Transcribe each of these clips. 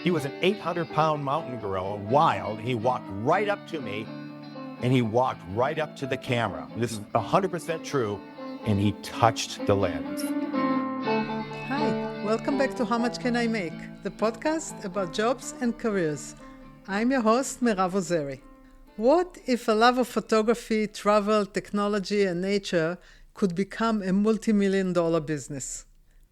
He was an 800-pound mountain gorilla, wild. He walked right up to me, and he walked right up to the camera. This is 100% true, and he touched the lens. Hi, welcome back to How Much Can I Make, the podcast about jobs and careers. I'm your host, Mirav Ozeri. What if a love of photography, travel, technology, and nature could become a multi-million-dollar business?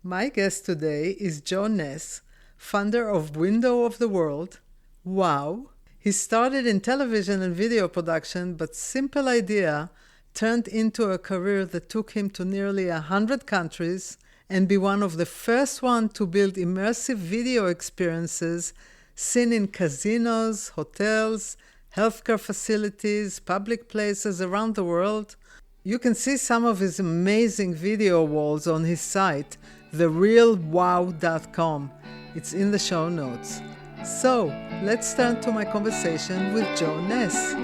My guest today is Joe Ness, founder of Window of the World. Wow! He started in television and video production, but simple idea turned into a career that took him to nearly 100 countries and be one of the first one to build immersive video experiences seen in casinos, hotels, healthcare facilities, public places around the world. You can see some of his amazing video walls on his site, therealwow.com. It's in the show notes. So, let's turn to my conversation with Joe Ness.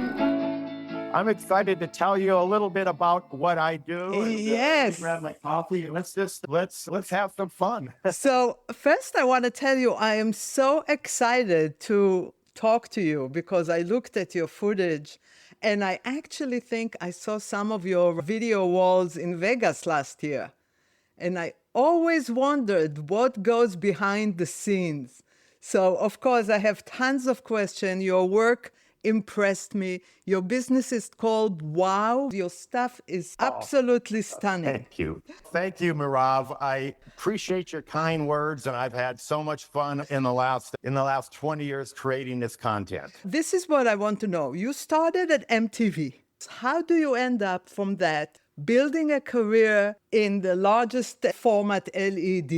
I'm excited to tell you a little bit about what I do. Yes. Grab my coffee. Let's have some fun. So, first I want to tell you I am so excited to talk to you because I looked at your footage and I actually think I saw some of your video walls in Vegas last year. And I always wondered what goes behind the scenes. So, of course, I have tons of questions. Your work impressed me. Your business is called Wow. Your stuff is absolutely stunning. Thank you. Thank you, Mirav. I appreciate your kind words, and I've had so much fun in the last 20 years creating this content. This is what I want to know. You started at MTV. How do you end up from that, building a career in the largest format LED,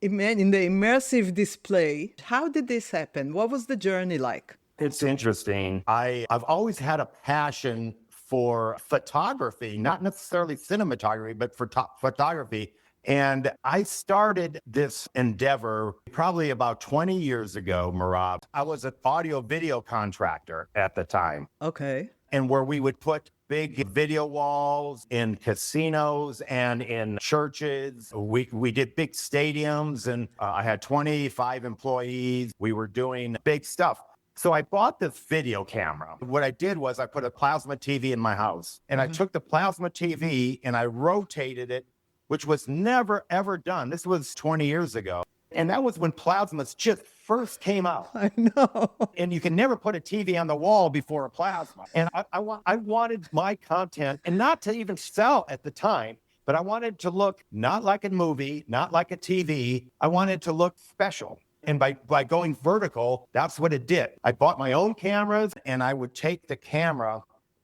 in the immersive display? How did this happen? What was the journey like? It's interesting. I've always had a passion for photography, not necessarily cinematography, but for photography. And I started this endeavor probably about 20 years ago, Mirav. I was an audio video contractor at the time. Okay. And where we would put big video walls in casinos and in churches. We did big stadiums, and I had 25 employees. We were doing big stuff. So I bought this video camera. What I did was I put a plasma TV in my house, and I took the plasma TV and I rotated it, which was never, ever done. This was 20 years ago. And that was when plasmas just first came out. I know. And you can never put a TV on the wall before a plasma. And I wanted my content, and not to even sell at the time, but I wanted to look not like a movie, not like a TV. I wanted to look special. And by going vertical, that's what it did. I bought my own cameras, and I would take the camera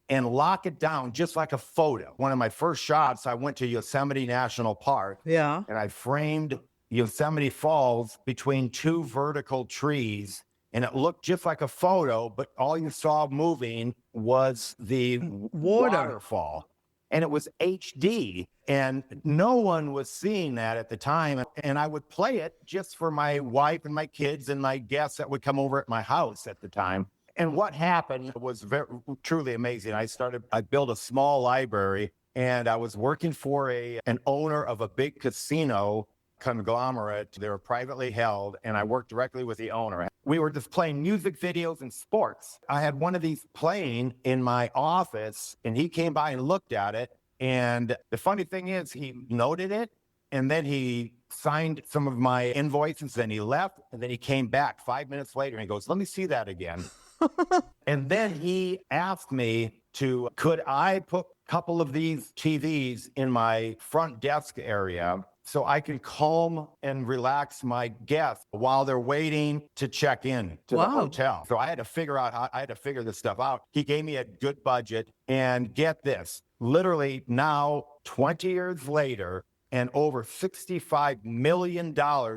and lock it down just like a photo. One of my first shots, I went to Yosemite National Park. Yeah. And I framed Yosemite Falls between two vertical trees. And it looked just like a photo, but all you saw moving was the waterfall. And it was HD, and no one was seeing that at the time. And I would play it just for my wife and my kids and my guests that would come over at my house at the time. And what happened was truly amazing. I built a small library, and I was working for an owner of a big casino conglomerate. They were privately held, and I worked directly with the owner. We were just playing music videos and sports. I had one of these playing in my office, and he came by and looked at it. And the funny thing is, he noted it, and then he signed some of my invoices, and he left, and then he came back 5 minutes later, and he goes, "Let me see that again." And then he asked me could I put a couple of these TVs in my front desk area so I can calm and relax my guests while they're waiting to check in to the hotel. So I had to figure this stuff out. He gave me a good budget, and get this, literally now 20 years later and over $65 million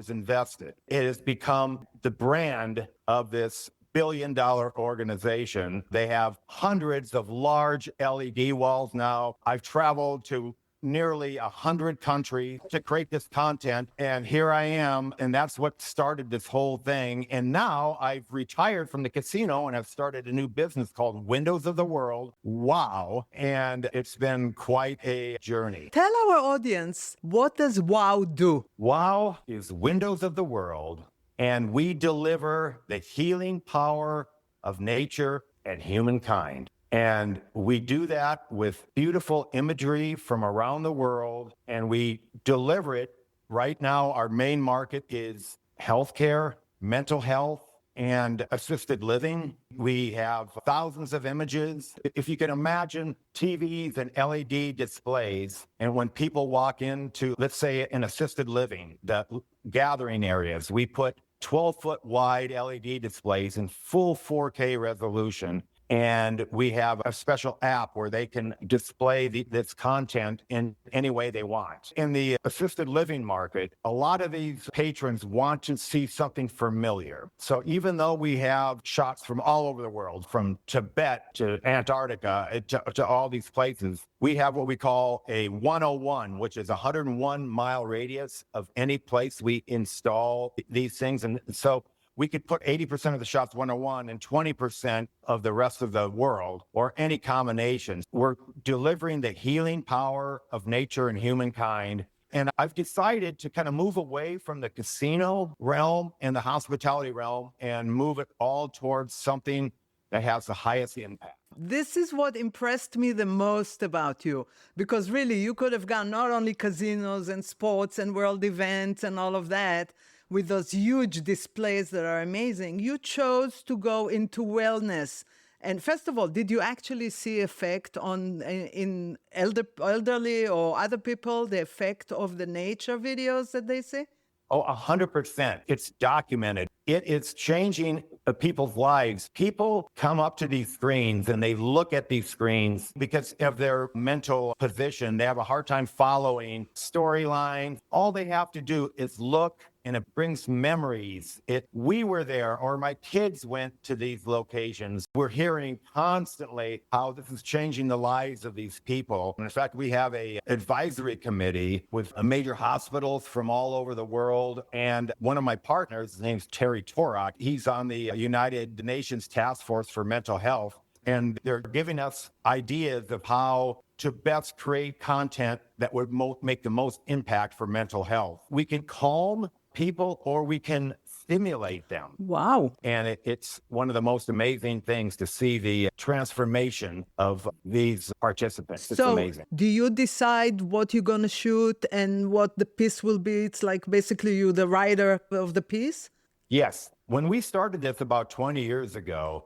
invested, it has become the brand of this billion-dollar organization. They have hundreds of large LED walls now. I've traveled to nearly 100 countries to create this content, and here I am, and that's what started this whole thing. And now I've retired from the casino, and I've started a new business called Windows of the World. Wow. And it's been quite a journey. Tell our audience, what does WOW do? WOW is Windows of the World, and we deliver the healing power of nature and humankind. And we do that with beautiful imagery from around the world, and we deliver it. Right now, our main market is healthcare, mental health, and assisted living. We have thousands of images. If you can imagine TVs and LED displays, and when people walk into, let's say, an assisted living, the gathering areas, we put 12-foot wide LED displays in full 4K resolution. And we have a special app where they can display this content in any way they want. In the assisted living market, a lot of these patrons want to see something familiar. So even though we have shots from all over the world, from Tibet to Antarctica to all these places, we have what we call a 101, which is a 101-mile radius of any place we install these things. And so we could put 80% of the shots 101 and 20% of the rest of the world, or any combination. We're delivering the healing power of nature and humankind. And I've decided to kind of move away from the casino realm and the hospitality realm and move it all towards something that has the highest impact. This is what impressed me the most about you, because really you could have gone not only casinos and sports and world events and all of that, with those huge displays that are amazing. You chose to go into wellness. And first of all, did you actually see effect in elderly or other people, the effect of the nature videos that they see? Oh, 100%. It's documented. It is changing people's lives. People come up to these screens and they look at these screens because of their mental position. They have a hard time following storylines. All they have to do is look, and it brings memories. We were there, or my kids went to these locations. We're hearing constantly how this is changing the lives of these people. And in fact, we have a advisory committee with major hospitals from all over the world. And one of my partners, his name's Terry Torak. He's on the United Nations Task Force for Mental Health. And they're giving us ideas of how to best create content that would make the most impact for mental health. We can calm people or we can stimulate them. Wow. And it's one of the most amazing things to see the transformation of these participants. It's amazing. Do you decide what you're going to shoot and what the piece will be? It's like basically you, the writer of the piece? Yes. When we started this about 20 years ago,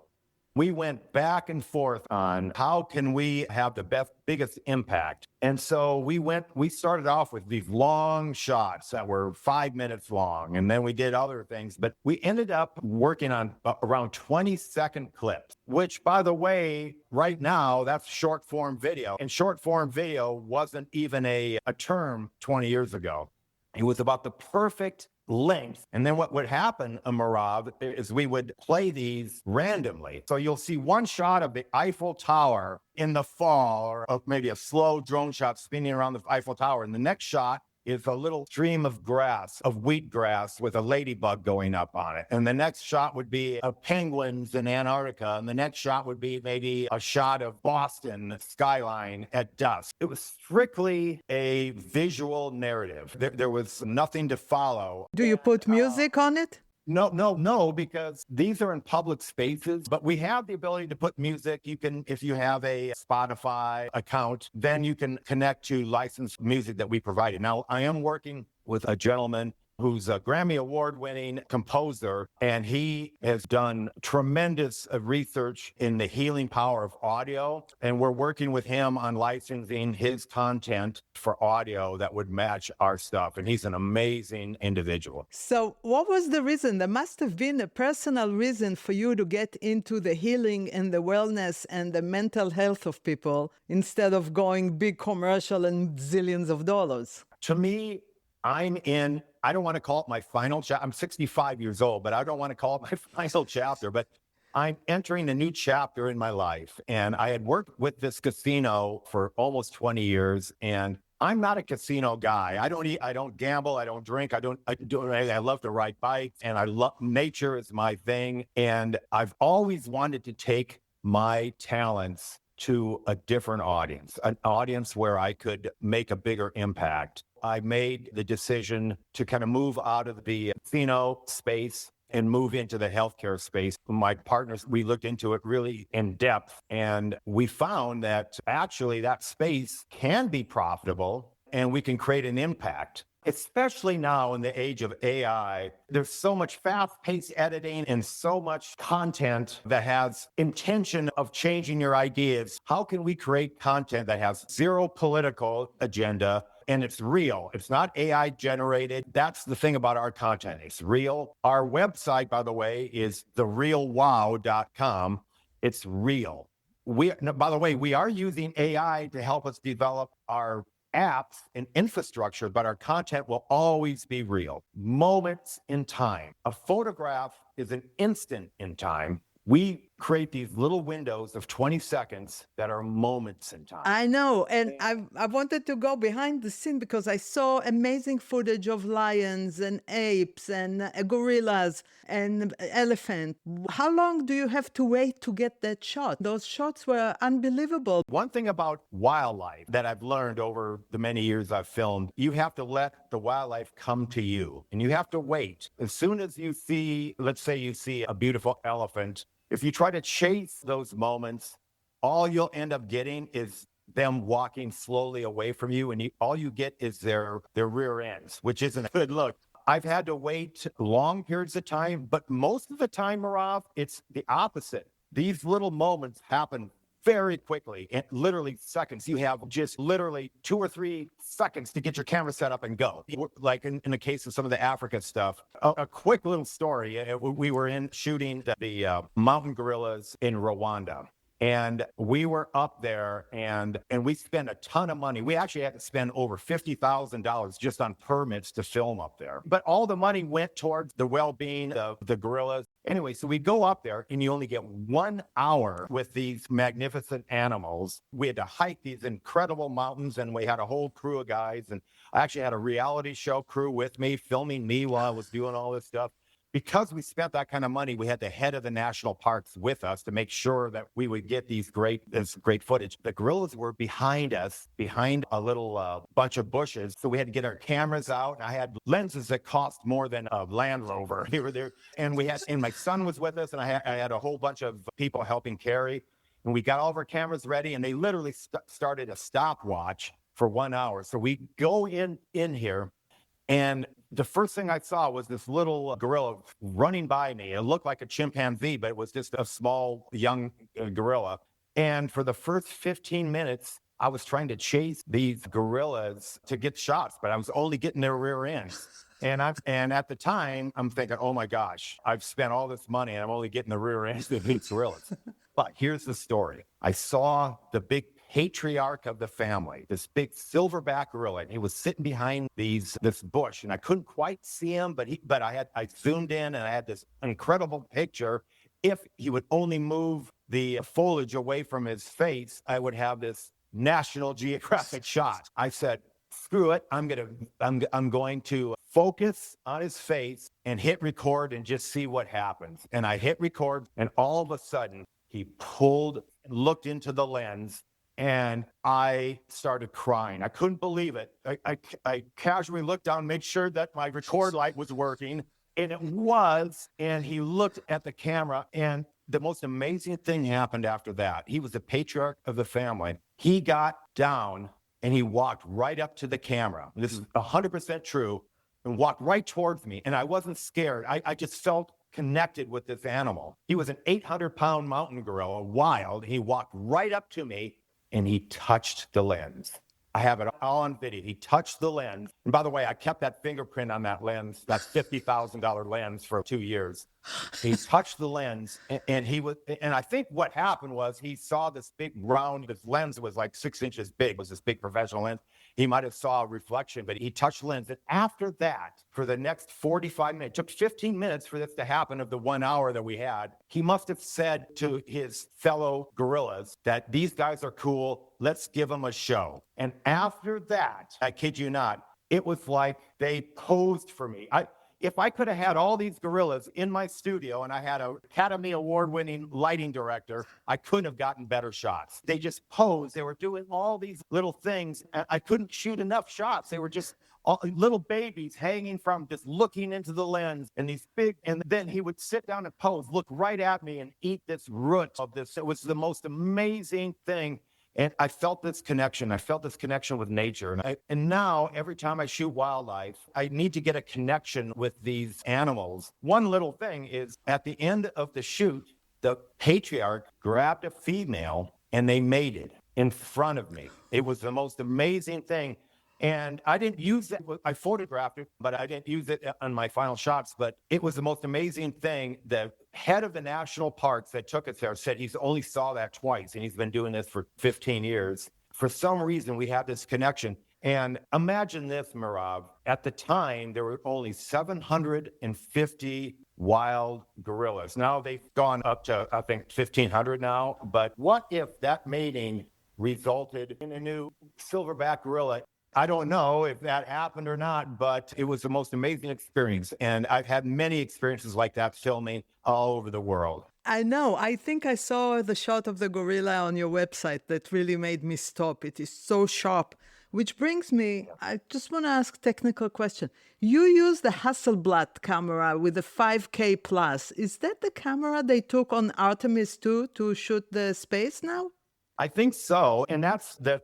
we went back and forth on how can we have the biggest impact. And so we started off with these long shots that were 5 minutes long, and then we did other things, but we ended up working on around 20-second clips, which, by the way, right now, that's short form video. And short form video wasn't even a term 20 years ago. It was about the perfect length. And then what would happen, Mirav, is we would play these randomly. So you'll see one shot of the Eiffel Tower in the fall, or maybe a slow drone shot spinning around the Eiffel Tower. And the next shot is a little stream of grass, of wheatgrass with a ladybug going up on it. And the next shot would be penguins in Antarctica. And the next shot would be maybe a shot of Boston skyline at dusk. It was strictly a visual narrative. There was nothing to follow. Do you put music on it? No, because these are in public spaces, but we have the ability to put music. You can, if you have a Spotify account, then you can connect to licensed music that we provided. Now, I am working with a gentleman who's a Grammy Award-winning composer, and he has done tremendous research in the healing power of audio. And we're working with him on licensing his content for audio that would match our stuff. And he's an amazing individual. So what was the reason? There must have been a personal reason for you to get into the healing and the wellness and the mental health of people instead of going big commercial and zillions of dollars. To me, I don't want to call it my final chapter. I'm 65 years old, but I don't want to call it my final chapter, but I'm entering a new chapter in my life. And I had worked with this casino for almost 20 years, and I'm not a casino guy. I don't gamble, I don't drink, I love to ride bikes, and nature is my thing. And I've always wanted to take my talents to a different audience, an audience where I could make a bigger impact. I made the decision to kind of move out of the casino space and move into the healthcare space. My partners, we looked into it really in depth, and we found that actually that space can be profitable and we can create an impact. Especially now in the age of AI, there's so much fast-paced editing and so much content that has intention of changing your ideas. How can we create content that has zero political agenda and it's real? It's not AI generated. That's the thing about our content. It's real. Our website, by the way, is therealwow.com. It's real. By the way, we are using AI to help us develop our apps and infrastructure, but our content will always be real. Moments in time. A photograph is an instant in time. We create these little windows of 20 seconds that are moments in time. I know, and I wanted to go behind the scene because I saw amazing footage of lions and apes and gorillas and elephant. How long do you have to wait to get that shot? Those shots were unbelievable. One thing about wildlife that I've learned over the many years I've filmed, you have to let the wildlife come to you, and you have to wait. As soon as you see, let's say you see a beautiful elephant, if you try to chase those moments, all you'll end up getting is them walking slowly away from you, and all you get is their rear ends, which isn't a good look. I've had to wait long periods of time, but most of the time, Mirav, it's the opposite. These little moments happen very quickly, in literally seconds. You have just literally 2 or 3 seconds to get your camera set up and go. Like in the case of some of the Africa stuff, a quick little story. We were in shooting the mountain gorillas in Rwanda. And we were up there and we spent a ton of money. We actually had to spend over $50,000 just on permits to film up there. But all the money went towards the well-being of the gorillas. Anyway, so we go up there and you only get 1 hour with these magnificent animals. We had to hike these incredible mountains and we had a whole crew of guys. And I actually had a reality show crew with me, filming me while I was doing all this stuff. Because we spent that kind of money, we had the head of the national parks with us to make sure that we would get this great footage. The gorillas were behind us, behind a little bunch of bushes. So we had to get our cameras out. And I had lenses that cost more than a Land Rover. They were there. And my son was with us, and I had a whole bunch of people helping carry. And we got all of our cameras ready, and they literally started a stopwatch for 1 hour. So we go in here, and the first thing I saw was this little gorilla running by me. It looked like a chimpanzee, but it was just a small, young gorilla. And for the first 15 minutes, I was trying to chase these gorillas to get shots, but I was only getting their rear ends. And at the time, I'm thinking, oh my gosh, I've spent all this money and I'm only getting the rear ends of these gorillas. But here's the story. I saw the big patriarch of the family, this big silverback gorilla, and he was sitting behind this bush, and I couldn't quite see him, but I zoomed in and I had this incredible picture. If he would only move the foliage away from his face, I would have this National Geographic shot. I said, screw it, I'm going to focus on his face and hit record and just see what happens. And I hit record, and all of a sudden he pulled and looked into the lens, and I started crying. I couldn't believe it. I casually looked down, made sure that my record light was working, and it was. And he looked at the camera, and the most amazing thing happened after that. He was the patriarch of the family. He got down and he walked right up to the camera. This is 100% true, and walked right towards me. And I wasn't scared. I just felt connected with this animal. He was an 800-pound mountain gorilla, wild. He walked right up to me, and he touched the lens. I have it all on video. He touched the lens. And by the way, I kept that fingerprint on that lens, that $50,000 lens, for 2 years. He touched the lens, and I think what happened was he saw this big round, this lens was like 6 inches big, it was this big professional lens. He might have saw a reflection, but he touched the lens. And after that, for the next 45 minutes, it took 15 minutes for this to happen of the 1 hour that we had. He must have said to his fellow gorillas that these guys are cool, let's give them a show. And after that, I kid you not, it was like they posed for me. If I could have had all these gorillas in my studio and I had an Academy Award-winning lighting director, I couldn't have gotten better shots. They just posed. They were doing all these little things. I couldn't shoot enough shots. They were just all, little babies hanging from just looking into the lens, and these big, and then he would sit down and pose, look right at me and eat this root of this. It was the most amazing thing. And I felt this connection. I felt this connection with nature. And now every time I shoot wildlife, I need to get a connection with these animals. One little thing is at the end of the shoot, the patriarch grabbed a female and they mated in front of me. It was the most amazing thing. And I didn't use it. I photographed it, but I didn't use it on my final shots. But it was the most amazing thing. The head of the national parks that took us there said he's only saw that twice, and he's been doing this for 15 years. For some reason, we have this connection. And imagine this, Mirav. At the time, there were only 750 wild gorillas. Now they've gone up to, I think, 1,500 now. But what if that mating resulted in a new silverback gorilla? I don't know if that happened or not, but it was the most amazing experience. And I've had many experiences like that filming all over the world. I know. I think I saw the shot of the gorilla on your website that really made me stop. It is so sharp. Which brings me, I just want to ask a technical question. You use the Hasselblad camera with the 5K plus. Is that the camera they took on Artemis 2 to shoot the space now? I think so. And that's the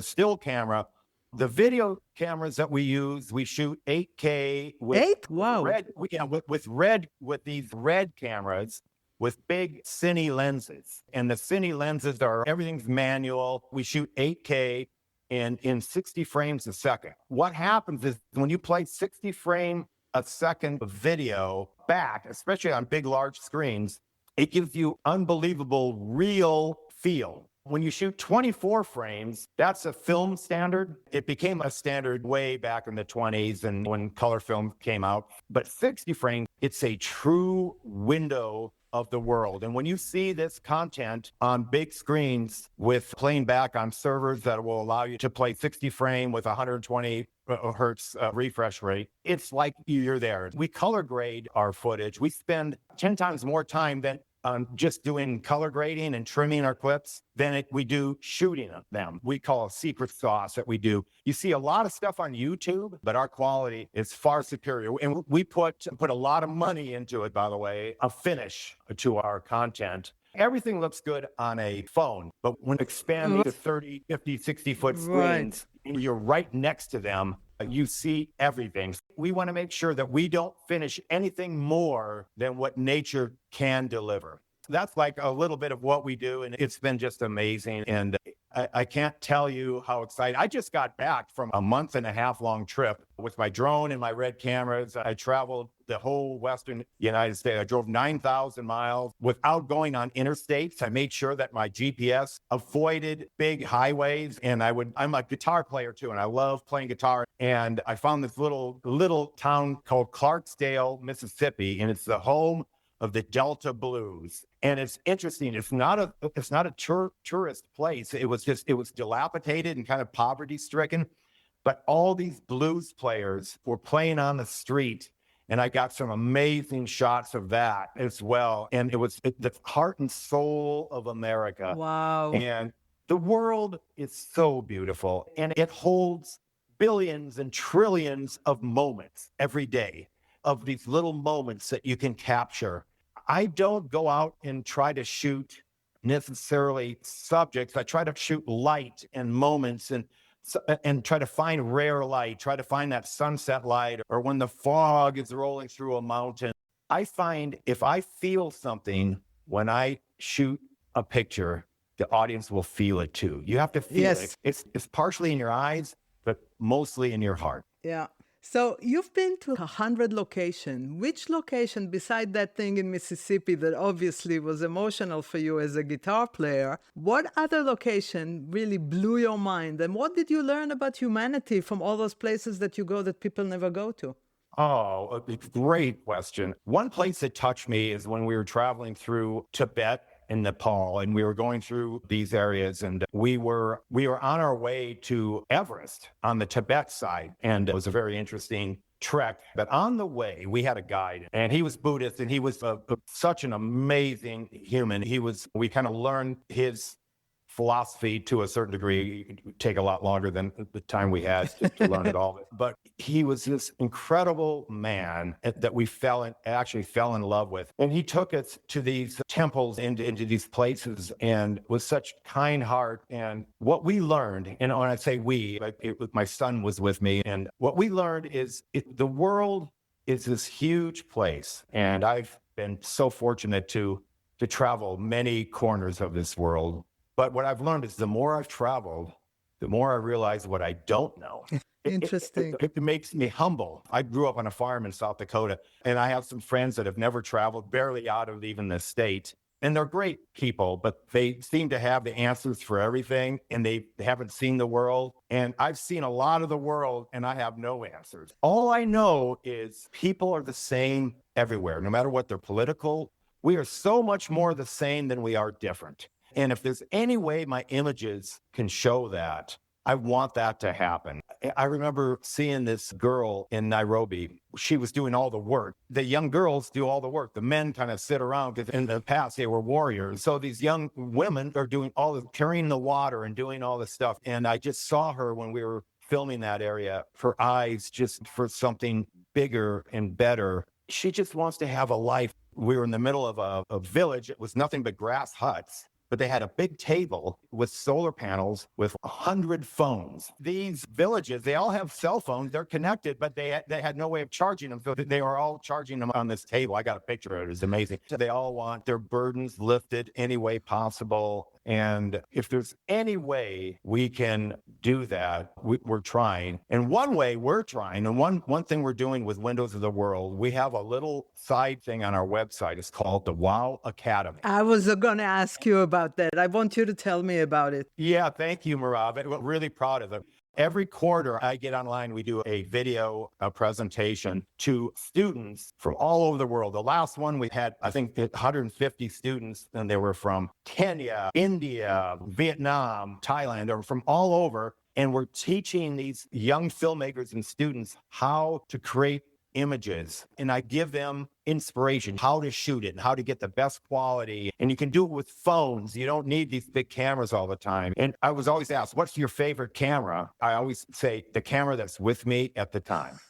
still camera. The video cameras that we use, we shoot 8K with Wow. with these red cameras with big cine lenses. And the cine lenses are, everything's manual. We shoot 8K in 60 frames a second. What happens is when you play 60 frame a second video back, especially on big, large screens, it gives you unbelievable real feel. When you shoot 24 frames, that's a film standard. It became a standard way back in the 20s and when color film came out. But 60 frames, it's a true window of the world. And when you see this content on big screens with playing back on servers that will allow you to play 60 frame with 120 hertz refresh rate, it's like you're there. We color grade our footage. We spend 10 times more time than just doing color grading and trimming our clips than we do shooting them. We call a secret sauce that we do. You see a lot of stuff on YouTube, but our quality is far superior. And we put a lot of money into it, by the way, a finish to our content. Everything looks good on a phone, but when expanding to 30, 50, 60-foot screens, and you're right next to them, you see everything. We want to make sure that we don't finish anything more than what nature can deliver. That's like a little bit of what we do, and it's been just amazing. And I can't tell you how excited. I just got back from a 1.5 month long trip with my drone and my red cameras. I traveled the whole Western United States. I drove 9,000 miles without going on interstates. I made sure that my GPS avoided big highways. And I'm a guitar player too, and I love playing guitar. And I found this little town called Clarksdale, Mississippi, and it's the home of the Delta Blues. And it's interesting. It's not a tourist place. It was dilapidated and kind of poverty stricken, but all these blues players were playing on the street. And I got some amazing shots of that as well. And it was the heart and soul of America. Wow. And the world is so beautiful, and it holds billions and trillions of moments every day, of these little moments that you can capture. I don't go out and try to shoot necessarily subjects. I try to shoot light and moments and try to find rare light, try to find that sunset light, or when the fog is rolling through a mountain. I find if I feel something when I shoot a picture, the audience will feel it too. You have to feel it. It's partially in your eyes, but mostly in your heart. Yeah. So you've been to 100 locations. Which location, beside that thing in Mississippi that obviously was emotional for you as a guitar player, what other location really blew your mind? And what did you learn about humanity from all those places that you go that people never go to? Oh, a great question. One place that touched me is when we were traveling through Tibet in Nepal, and we were going through these areas, and we were on our way to Everest on the Tibet side, and it was a very interesting trek. But on the way, we had a guide, and he was Buddhist, and he was such an amazing human. We kind of learned his philosophy to a certain degree. It would take a lot longer than the time we had to learn it all. But he was this incredible man that we actually fell in love with. And he took us to these temples, into these places, and with such kind heart. And what we learned, and when I say we, my son was with me, and what we learned is the world is this huge place. And I've been so fortunate to travel many corners of this world. But what I've learned is the more I've traveled, the more I realize what I don't know. Interesting. It makes me humble. I grew up on a farm in South Dakota, and I have some friends that have never traveled, barely out of even the state. And they're great people, but they seem to have the answers for everything, and they haven't seen the world. And I've seen a lot of the world, and I have no answers. All I know is people are the same everywhere, no matter what they're political. We are so much more the same than we are different. And if there's any way my images can show that, I want that to happen. I remember seeing this girl in Nairobi. She was doing all the work. The young girls do all the work. The men kind of sit around because in the past they were warriors. So these young women are doing carrying the water and doing all this stuff. And I just saw her when we were filming that area, her eyes just for something bigger and better. She just wants to have a life. We were in the middle of a village. It was nothing but grass huts. But they had a big table with solar panels with 100 phones. These villages, they all have cell phones. They're connected, but they had no way of charging them. So they were all charging them on this table. I got a picture of it. It was amazing. So they all want their burdens lifted any way possible. And if there's any way we can do that, we're trying. And one way we're trying, and one thing we're doing with Windows of the World, we have a little side thing on our website. It's called the Wow Academy. I was going to ask you about that. I want you to tell me about it. Yeah, thank you, Mirav. I'm really proud of it. Every quarter, I get online, we do a video presentation to students from all over the world. The last one we had, I think, 150 students, and they were from Kenya, India, Vietnam, Thailand, or from all over. And we're teaching these young filmmakers and students how to create images, and I give them inspiration, how to shoot it and how to get the best quality. And you can do it with phones. You don't need these big cameras all the time. And I was always asked, what's your favorite camera? I always say the camera that's with me at the time.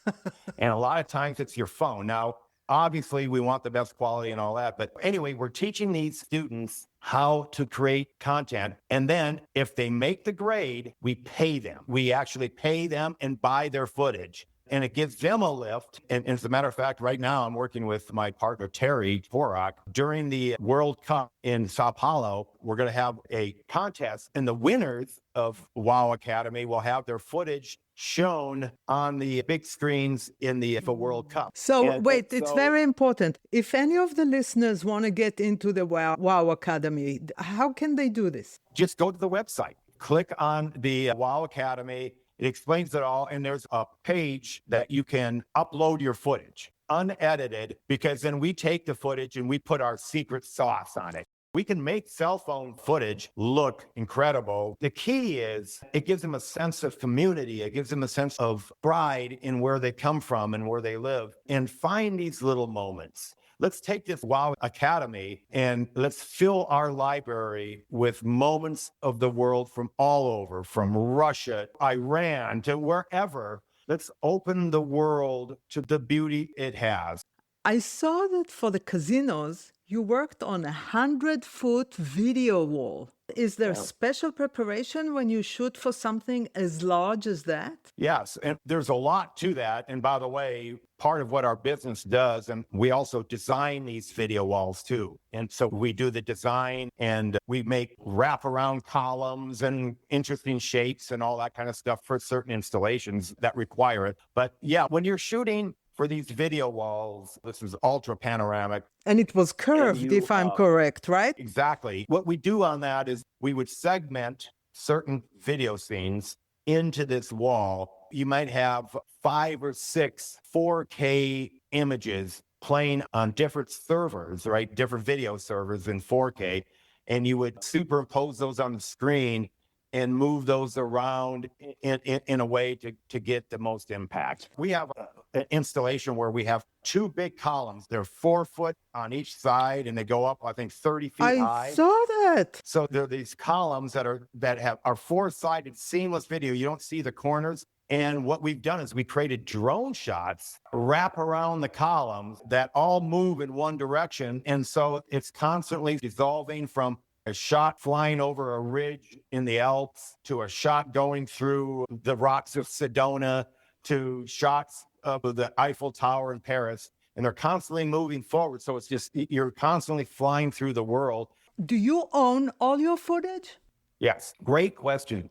And a lot of times it's your phone. Now, obviously we want the best quality and all that. But anyway, we're teaching these students how to create content. And then if they make the grade, we pay them. We actually pay them and buy their footage. And it gives them a lift. And as a matter of fact, right now I'm working with my partner, Terry Porak. During the World Cup in Sao Paulo, we're going to have a contest, and the winners of Wow Academy will have their footage shown on the big screens in the World Cup. So it's very important. If any of the listeners want to get into the Wow Academy, how can they do this? Just go to the website, click on the Wow Academy. It explains it all, and there's a page that you can upload your footage, unedited, because then we take the footage and we put our secret sauce on it. We can make cell phone footage look incredible. The key is it gives them a sense of community. It gives them a sense of pride in where they come from and where they live, and find these little moments. Let's take this Wow Academy and let's fill our library with moments of the world from all over, from Russia, Iran, to wherever. Let's open the world to the beauty it has. I saw that for the casinos, you worked on a 100-foot video wall. Is there special preparation when you shoot for something as large as that? Yes, and there's a lot to that. And by the way, part of what our business does, and we also design these video walls too. And so we do the design, and we make wraparound columns and interesting shapes and all that kind of stuff for certain installations that require it. But yeah, when you're shooting for these video walls, this is ultra panoramic. And it was curved, if I'm correct, right? Exactly. What we do on that is we would segment certain video scenes into this wall. You might have 5 or 6 4K images playing on different servers, right? Different video servers in 4K. And you would superimpose those on the screen and move those around in a way to get the most impact. We have an installation where we have two big columns. They're 4 foot on each side, and they go up, I think, 30 feet high. I saw that. So there are these columns that are four-sided seamless video. You don't see the corners. And what we've done is we created drone shots wrap around the columns that all move in one direction. And so it's constantly dissolving from a shot flying over a ridge in the Alps to a shot going through the rocks of Sedona to shots of the Eiffel Tower in Paris. And they're constantly moving forward. So it's just, you're constantly flying through the world. Do you own all your footage? Yes, great question.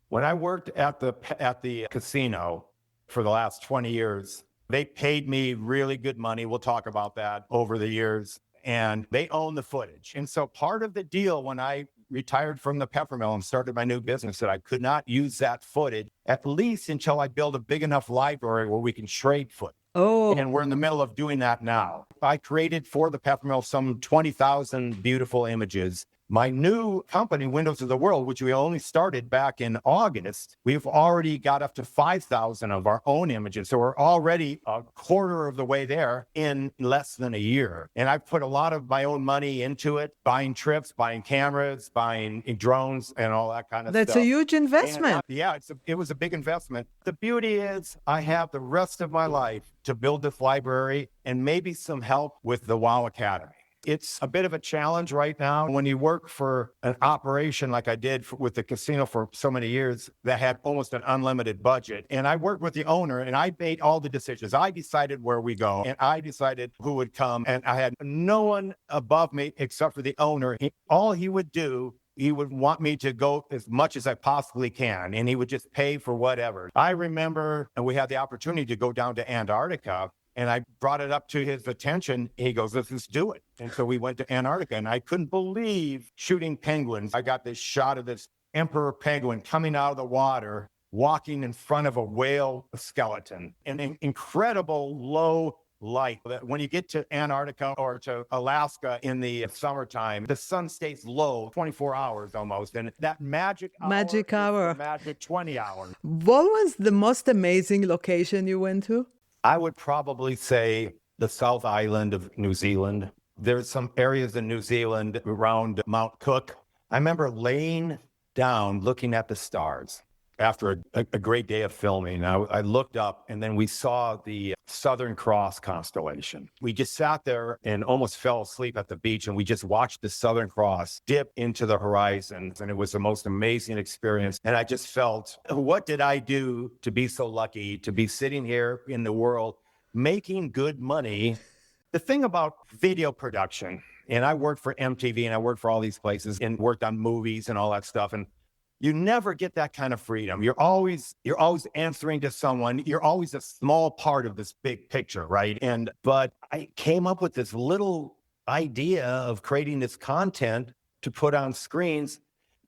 When I worked at the casino for the last 20 years, they paid me really good money. We'll talk about that over the years. And they own the footage. And so part of the deal when I retired from the pepper mill and started my new business that I could not use that footage at least until I build a big enough library where we can trade footage. Oh. And we're in the middle of doing that now. I created for the pepper mill some 20,000 beautiful images. My new company, Windows of the World, which we only started back in August, we've already got up to 5,000 of our own images. So we're already a quarter of the way there in less than a year. And I've put a lot of my own money into it, buying trips, buying cameras, buying drones, and all that kind of That's stuff. a huge investment. It was a big investment. The beauty is I have the rest of my life to build this library and maybe some help with the WOW Academy. It's a bit of a challenge right now when you work for an operation like I did with the casino for so many years that had almost an unlimited budget. And I worked with the owner and I made all the decisions. I decided where we go and I decided who would come. And I had no one above me except for the owner. All he would do, he would want me to go as much as I possibly can, and he would just pay for whatever. I remember, and we had the opportunity to go down to Antarctica, and I brought it up to his attention. He goes, let's just do it. And so we went to Antarctica, and I couldn't believe shooting penguins. I got this shot of this emperor penguin coming out of the water, walking in front of a whale skeleton, an incredible low light. When you get to Antarctica or to Alaska in the summertime, the sun stays low 24 hours almost. And that magic hour. Is the magic 20 hours. What was the most amazing location you went to? I would probably say the South Island of New Zealand. There's some areas in New Zealand around Mount Cook. I remember laying down looking at the stars after a great day of filming. I looked up and then we saw the Southern Cross constellation. We just sat there and almost fell asleep at the beach, and we just watched the Southern Cross dip into the horizon. And it was the most amazing experience. And I just felt, what did I do to be so lucky to be sitting here in the world making good money? The thing about video production, and I worked for MTV and I worked for all these places and worked on movies and all that stuff. And you never get that kind of freedom. You're always answering to someone. You're always a small part of this big picture, right? But I came up with this little idea of creating this content to put on screens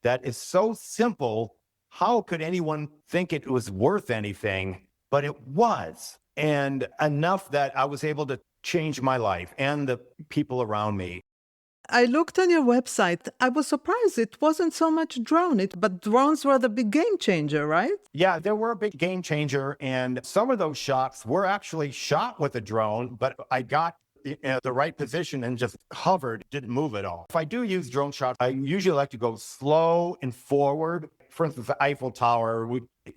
that is so simple. How could anyone think it was worth anything? But it was, and enough that I was able to change my life and the people around me. I looked on your website. I was surprised it wasn't so much drone, but drones were the big game changer, right? Yeah, they were a big game changer. And some of those shots were actually shot with a drone, but I got the right position and just hovered, didn't move at all. If I do use drone shots, I usually like to go slow and forward. For instance, the Eiffel Tower,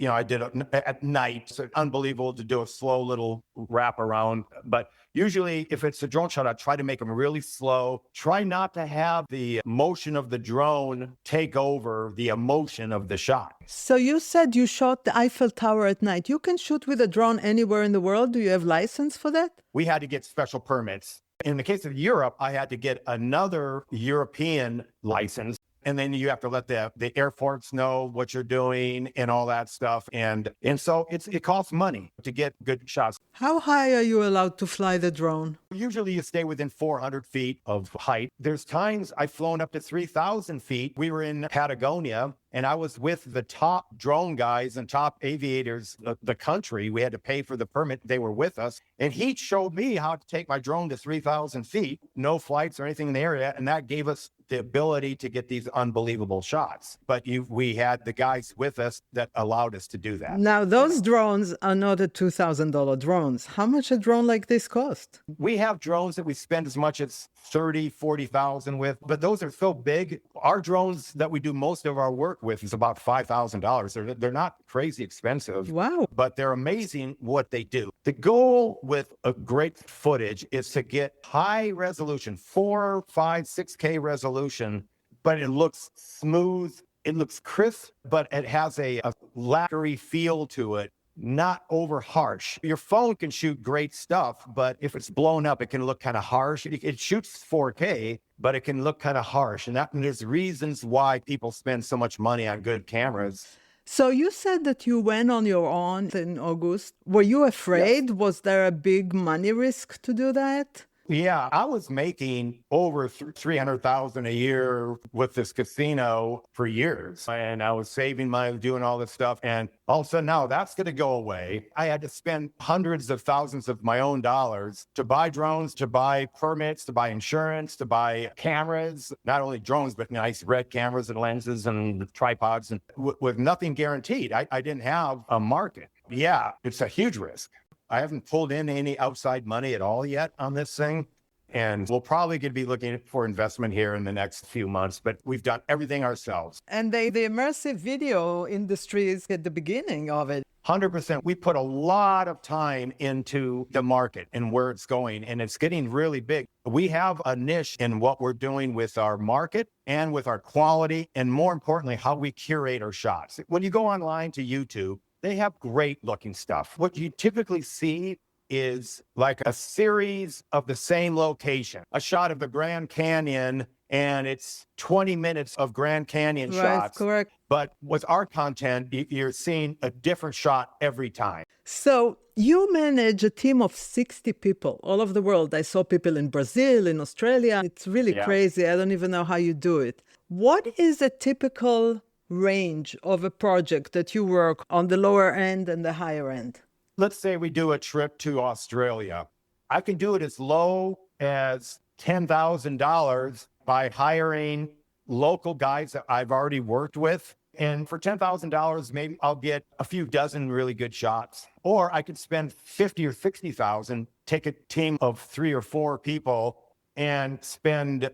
I did it at night. So unbelievable to do a slow little wrap around. But usually if it's a drone shot, I try to make them really slow. Try not to have the motion of the drone take over the emotion of the shot. So you said you shot the Eiffel Tower at night. You can shoot with a drone anywhere in the world. Do you have license for that? We had to get special permits. In the case of Europe, I had to get another European license. And then you have to let the airports know what you're doing and all that stuff. And so it costs money to get good shots. How high are you allowed to fly the drone? Usually you stay within 400 feet of height. There's times I've flown up to 3,000 feet. We were in Patagonia, and I was with the top drone guys and top aviators of the country. We had to pay for the permit. They were with us. And he showed me how to take my drone to 3,000 feet, no flights or anything in the area. And that gave us the ability to get these unbelievable shots. But we had the guys with us that allowed us to do that. Now, those drones are not a $2,000 drones. How much a drone like this cost? We have drones that we spend as much as 30, 40,000 with, but those are so big. Our drones that we do most of our work with is about $5,000. They're not crazy expensive. Wow. But they're amazing what they do. The goal with a great footage is to get high resolution, 4, 5, 6K resolution, but it looks smooth. It looks crisp, but it has a lacquery feel to it. Not over harsh. Your phone can shoot great stuff, but if it's blown up, it can look kind of harsh. It shoots 4K, but it can look kind of harsh. And there's reasons why people spend so much money on good cameras. So you said that you went on your own in August. Were you afraid? Yes. Was there a big money risk to do that? Yeah, I was making over $300,000 a year with this casino for years. And I was saving money, doing all this stuff. And all of a sudden now that's going to go away. I had to spend hundreds of thousands of my own dollars to buy drones, to buy permits, to buy insurance, to buy cameras, not only drones, but nice red cameras and lenses and tripods, and with nothing guaranteed. I didn't have a market. Yeah, it's a huge risk. I haven't pulled in any outside money at all yet on this thing. And we'll probably going to be looking for investment here in the next few months, but we've done everything ourselves. And the immersive video industry is at the beginning of it. 100%. We put a lot of time into the market and where it's going, and it's getting really big. We have a niche in what we're doing with our market and with our quality, and more importantly, how we curate our shots. When you go online to YouTube, they have great looking stuff. What you typically see is like a series of the same location, a shot of the Grand Canyon, and it's 20 minutes of Grand Canyon shots. Correct. But with our content, you're seeing a different shot every time. So you manage a team of 60 people all over the world. I saw people in Brazil, in Australia. It's really crazy. I don't even know how you do it. What is a typical range of a project that you work on, the lower end and the higher end? Let's say we do a trip to Australia. I can do it as low as $10,000 by hiring local guys that I've already worked with. And for $10,000, maybe I'll get a few dozen really good shots. Or I could spend $50,000 or $60,000, take a team of 3 or 4 people and spend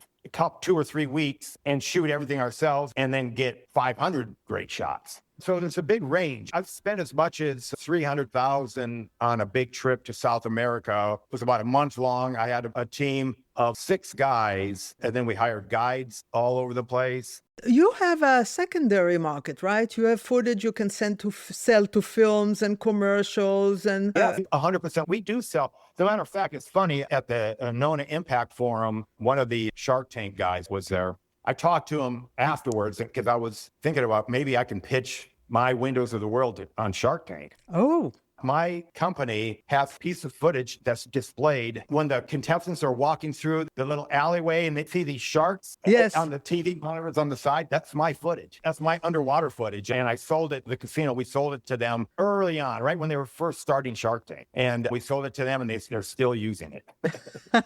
2 or 3 weeks and shoot everything ourselves and then get 500 great shots. So there's a big range. I've spent as much as $300,000 on a big trip to South America. It was about a month long. I had a team of 6 guys, and then we hired guides all over the place. You have a secondary market, right? You have footage you can sell to films and commercials and... Yeah, 100%. We do sell. As a matter of fact, it's funny, at the Nona Impact Forum, one of the Shark Tank guys was there. I talked to him afterwards because I was thinking about maybe I can pitch my Windows of the World on Shark Tank. Oh. My company has a piece of footage that's displayed when the contestants are walking through the little alleyway and they see these sharks on the TV monitors on the side. That's my footage. That's my underwater footage. And I sold it to the casino. We sold it to them early on, right when they were first starting Shark Tank. And we sold it to them and they're still using it.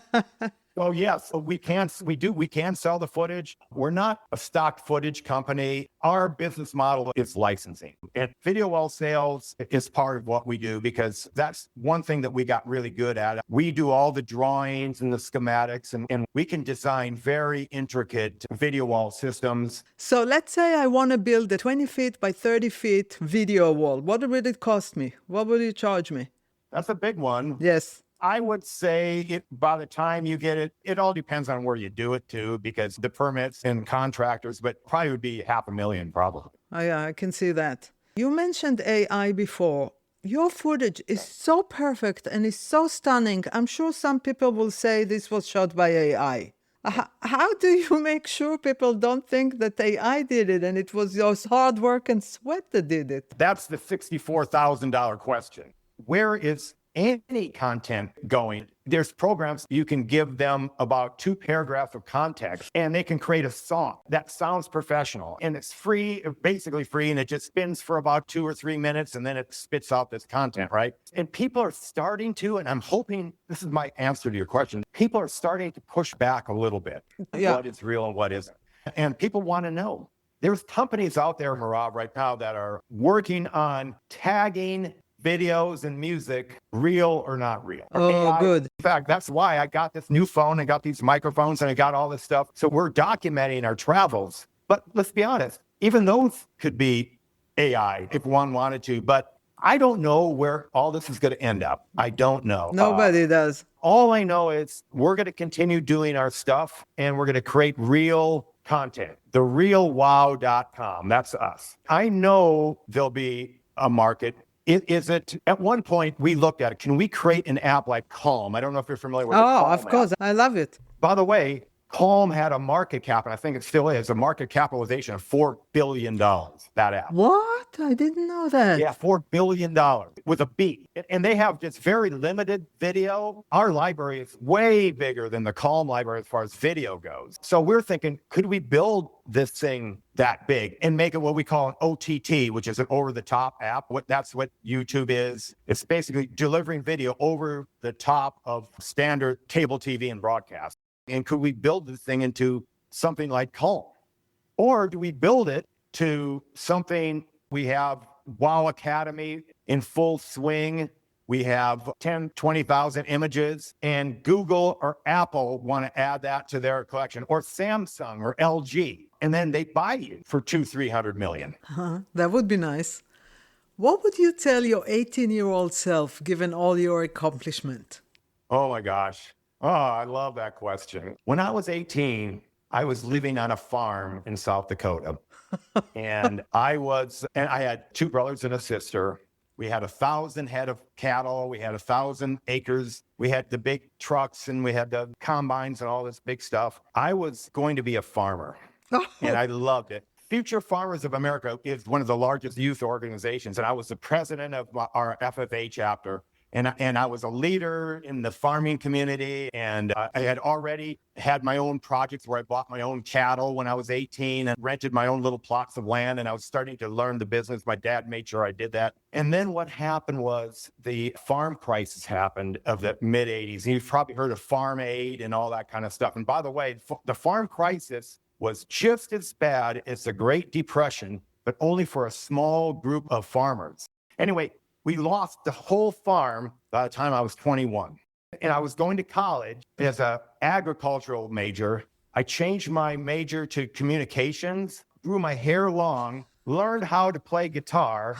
Oh, yes, we can sell the footage. We're not a stock footage company. Our business model is licensing. And video wall sales is part of what we do because that's one thing that we got really good at. We do all the drawings and the schematics, and we can design very intricate video wall systems. So let's say I want to build a 20 feet by 30 feet video wall. What would it cost me? What would you charge me? That's a big one. Yes. I would say by the time you get it, it all depends on where you do it too, because the permits and contractors, but probably would be $500,000 probably. Oh yeah, I can see that. You mentioned AI before. Your footage is so perfect and is so stunning. I'm sure some people will say this was shot by AI. How do you make sure people don't think that AI did it and it was your hard work and sweat that did it? That's the $64,000 question. Where is any content going? There's programs you can give them about 2 paragraphs of context and they can create a song that sounds professional and it's free, basically free, and it just spins for about 2 or 3 minutes and then it spits out this content, right? And people are starting to, and I'm hoping this is my answer to your question, people are starting to push back a little bit. Yeah. What is real and what isn't. And people want to know. There's companies out there, Mirav, right now that are working on tagging videos and music real or not real. Oh, AI. good. In fact, that's why I got this new phone and got these microphones and I got all this stuff. So we're documenting our travels. But let's be honest, even those could be AI if one wanted to. But I don't know where all this is going to end up. I don't know. Nobody does. All I know is we're going to continue doing our stuff and we're going to create real content. TheRealWow.com. That's us. I know there'll be a market. Is it, at one point we looked at it, can we create an app like Calm? I don't know if you're familiar with the Oh, Calm of course. app. I love it. By the way, Calm had a market cap, and I think it still is, a market capitalization of $4 billion, that app. What? I didn't know that. Yeah, $4 billion with a B. And they have just very limited video. Our library is way bigger than the Calm library as far as video goes. So we're thinking, could we build this thing that big and make it what we call an OTT, which is an over-the-top app? That's what YouTube is. It's basically delivering video over the top of standard cable TV and broadcast. And could we build this thing into something like Calm? Or do we build it to something? We have Wow Academy in full swing. We have 10, 20,000 images, and Google or Apple want to add that to their collection, or Samsung or LG. And then they buy you for $200-300 million. That would be nice. What would you tell your 18-year-old self given all your accomplishment? Oh my gosh. Oh, I love that question. When I was 18, I was living on a farm in South Dakota. and I had 2 brothers and a sister. We had 1,000 head of cattle. We had 1,000 acres. We had the big trucks and we had the combines and all this big stuff. I was going to be a farmer and I loved it. Future Farmers of America is one of the largest youth organizations. And I was the president of our FFA chapter. And I was a leader in the farming community. And I had already had my own projects where I bought my own cattle when I was 18 and rented my own little plots of land. And I was starting to learn the business. My dad made sure I did that. And then what happened was the farm crisis happened of the mid 80s. You've probably heard of farm aid and all that kind of stuff. And by the way, the farm crisis was just as bad as the Great Depression, but only for a small group of farmers. Anyway, we lost the whole farm by the time I was 21. And I was going to college as an agricultural major. I changed my major to communications, grew my hair long, learned how to play guitar,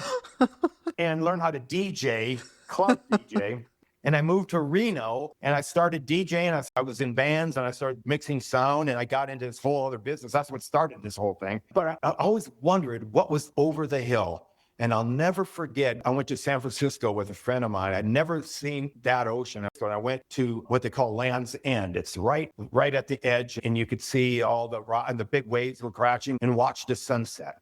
and learned how to DJ, club DJ. And I moved to Reno and I started DJing. I was in bands and I started mixing sound and I got into this whole other business. That's what started this whole thing. But I always wondered what was over the hill. And I'll never forget, I went to San Francisco with a friend of mine. I'd never seen that ocean. So I went to what they call Land's End. It's right at the edge, and you could see all the big waves were crashing and watch the sunset.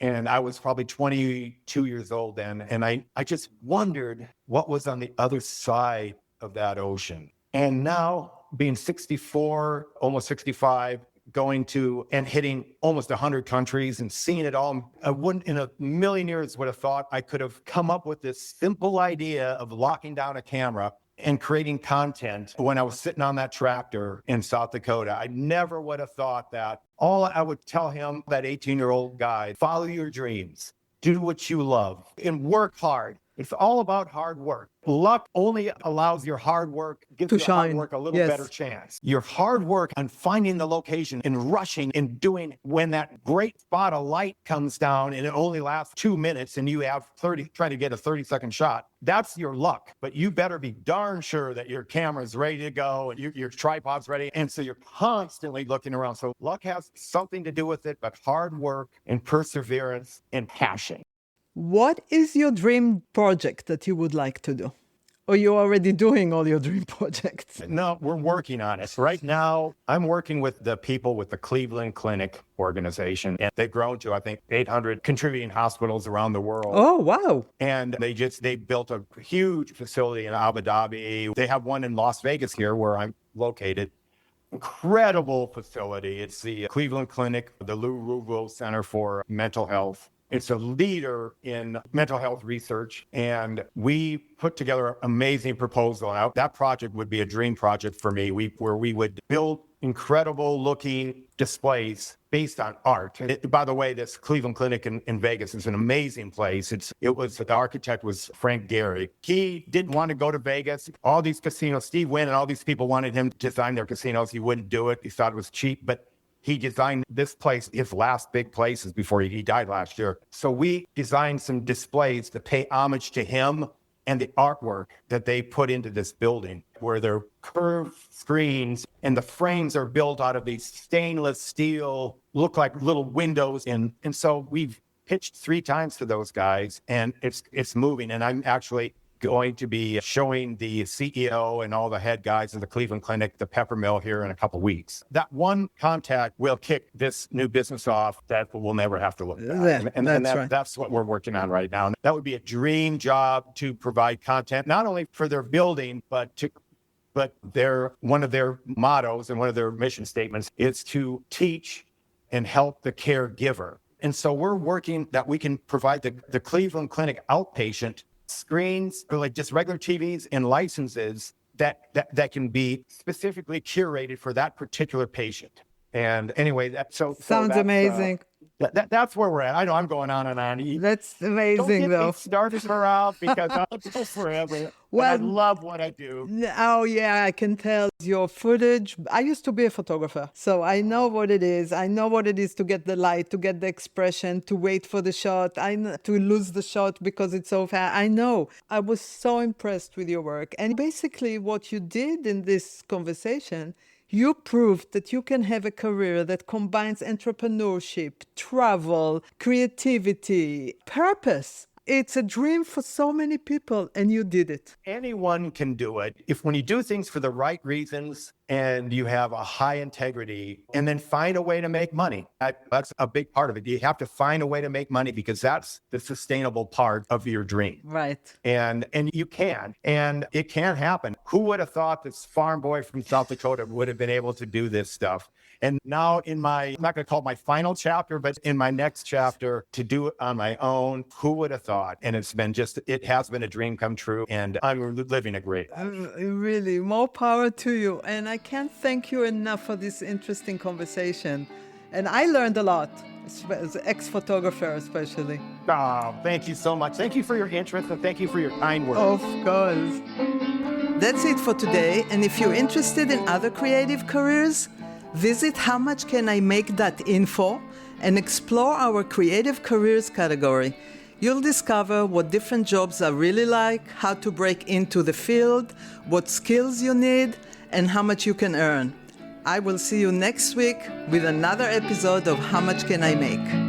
And I was probably 22 years old then. And I just wondered what was on the other side of that ocean. And now, being 64, almost 65, going to and hitting almost 100 countries and seeing it all. I wouldn't in a million years would have thought I could have come up with this simple idea of locking down a camera and creating content when I was sitting on that tractor in South Dakota. I never would have thought that. All I would tell him, that 18-year-old guy, follow your dreams, do what you love, and work hard. It's all about hard work. Luck only allows your hard work, gives your hard work a little better chance. Your hard work on finding the location and rushing and doing when that great spot of light comes down and it only lasts 2 minutes and you have trying to get a 30-second shot. That's your luck. But you better be darn sure that your camera's ready to go and your tripod's ready. And so you're constantly looking around. So luck has something to do with it, but hard work and perseverance and passion. What is your dream project that you would like to do? Or you're already doing all your dream projects? No, we're working on it. Right now, I'm working with the people with the Cleveland Clinic organization, and they've grown to, I think, 800 contributing hospitals around the world. Oh, wow. And they built a huge facility in Abu Dhabi. They have one in Las Vegas here where I'm located. Incredible facility. It's the Cleveland Clinic, the Lou Ruvo Center for Mental Health. It's a leader in mental health research, and we put together an amazing proposal. Now, that project would be a dream project for me, where we would build incredible looking displays based on art. And by the way, this Cleveland Clinic in Vegas is an amazing place. The architect was Frank Gehry. He didn't want to go to Vegas. All these casinos, Steve Wynn and all these people wanted him to design their casinos. He wouldn't do it. He thought it was cheap, but he designed this place, his last big places before he died last year. So we designed some displays to pay homage to him and the artwork that they put into this building, where they're curved screens and the frames are built out of these stainless steel, look like little windows. And so we've pitched 3 times to those guys, and it's moving. And I'm actually going to be showing the CEO and all the head guys of the Cleveland Clinic, the pepper mill, here in a couple of weeks. That one contact will kick this new business off that we'll never have to look back. That's what we're working on right now. And that would be a dream job, to provide content, not only for their building, but one of their mottos and one of their mission statements is to teach and help the caregiver. And so we're working that we can provide the Cleveland Clinic outpatient screens, or like just regular TVs and licenses that can be specifically curated for that particular patient. And anyway, sounds amazing. That's where we're at. I know I'm going on and on. That's amazing, Don't get me started, Mirav, because I'll go forever. Well, I love what I do. Oh, yeah, I can tell your footage. I used to be a photographer, so I know what it is. I know what it is to get the light, to get the expression, to wait for the shot, to lose the shot because it's so fast. I know. I was so impressed with your work. And basically what you did in this conversation, you proved that you can have a career that combines entrepreneurship, travel, creativity, purpose. It's a dream for so many people, and you did it. Anyone can do it when you do things for the right reasons and you have a high integrity, and then find a way to make money. That's a big part of it. You have to find a way to make money, because that's the sustainable part of your dream. Right. And you can, and it can happen. Who would have thought this farm boy from South Dakota would have been able to do this stuff? And now I'm not going to call it my final chapter, but in my next chapter, to do it on my own, who would have thought? And it has been a dream come true, and I'm living a great life. Really, more power to you. And I can't thank you enough for this interesting conversation. And I learned a lot, as an ex-photographer especially. Oh, thank you so much. Thank you for your interest, and thank you for your kind words. Of course. That's it for today. And if you're interested in other creative careers, visit howmuchcanimake.info and explore our creative careers category. You'll discover what different jobs are really like, how to break into the field, what skills you need, and how much you can earn. I will see you next week with another episode of How Much Can I Make?